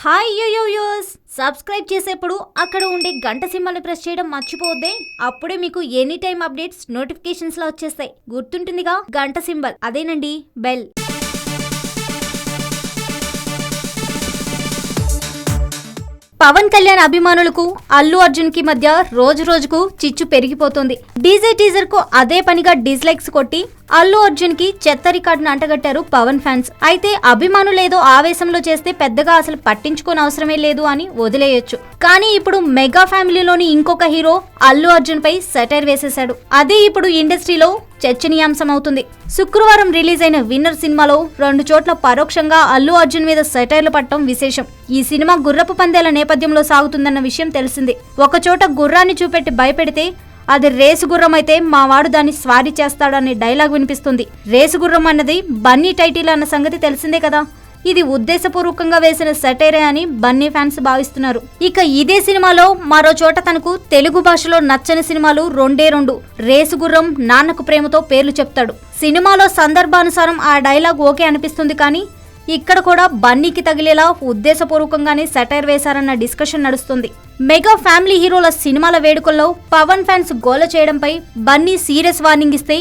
Hi యోయోయోస్, subscribe చేసేప్పుడు అక్కడ ఉండే గంట సింబల్ని ప్రెస్ చేయడం మర్చిపోవద్దే. అప్పుడే మీకు ఎనీ టైం అప్డేట్స్ నోటిఫికేషన్స్ లో వచ్చేస్తాయి. గుర్తుంటుందిగా గంట సింబల్, అదేనండి బెల్. పవన్ కళ్యాణ్ అభిమానులకు అల్లు అర్జున్ కి మధ్య రోజు రోజుకు చిచ్చు పెరిగిపోతుంది. డీజే టీజర్ కు అదే పనిగా డిస్లైక్స్ కొట్టి అల్లు అర్జున్ కి చెత్త రికార్డును అంటగట్టారు పవన్ ఫ్యాన్స్. అయితే అభిమానులేదో ఆవేశంలో చేస్తే పెద్దగా అసలు పట్టించుకోని అవసరమే లేదు అని వదిలేయొచ్చు. కానీ ఇప్పుడు మెగా ఫ్యామిలీలోని ఇంకొక హీరో అల్లు అర్జున్ పై సెటైర్ వేసేశాడు. అదే ఇప్పుడు ఇండస్ట్రీలో చర్చనీయాంశం అవుతుంది. శుక్రవారం రిలీజ్ అయిన విన్నర్ సినిమాలో 2 చోట్ల పరోక్షంగా అల్లు అర్జున్ మీద సెటైర్లు పట్టడం విశేషం. ఈ సినిమా గుర్రపు పందేల నేపథ్యంలో సాగుతుందన్న విషయం తెలిసిందే. ఒక చోట గుర్రాన్ని చూపెట్టి భయపెడితే అది రేసు గుర్రం అయితే మావాడు దాన్ని స్వారీ చేస్తాడనే డైలాగ్ వినిపిస్తుంది. రేసు గుర్రం అన్నది బన్నీ టైటిల్ అన్న సంగతి తెలిసిందే కదా. ఇది ఉద్దేశపూర్వకంగా వేసిన సెటైరే అని బన్నీ ఫ్యాన్స్ భావిస్తున్నారు. ఇక ఇదే సినిమాలో మరో చోట తనకు తెలుగు భాషలో నచ్చని సినిమాలు 2 రేసు గుర్రం, నాన్నకు ప్రేమతో పేర్లు చెప్తాడు. సినిమాలో సందర్భానుసారం ఆ డైలాగ్ ఓకే అనిపిస్తుంది. కానీ ఇక్కడ కూడా బన్నీకి తగిలేలా ఉద్దేశపూర్వకంగానే సెటైర్ వేశారన్న డిస్కషన్ నడుస్తుంది. మెగా ఫ్యామిలీ హీరోల సినిమాల వేడుకల్లో పవన్ ఫ్యాన్స్ గోల చేయడంపై బన్నీ సీరియస్ వార్నింగ్ ఇస్తే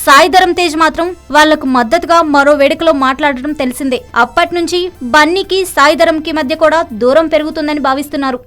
సాయి ధరమ్ తేజ్ మాత్రం వాళ్లకు మద్దతుగా మరో వేడుకలో మాట్లాడటం తెలిసిందే. అప్పటి నుంచి బన్నీకి సాయి ధరమ్ కి మధ్య కూడా దూరం పెరుగుతుందని భావిస్తున్నారు.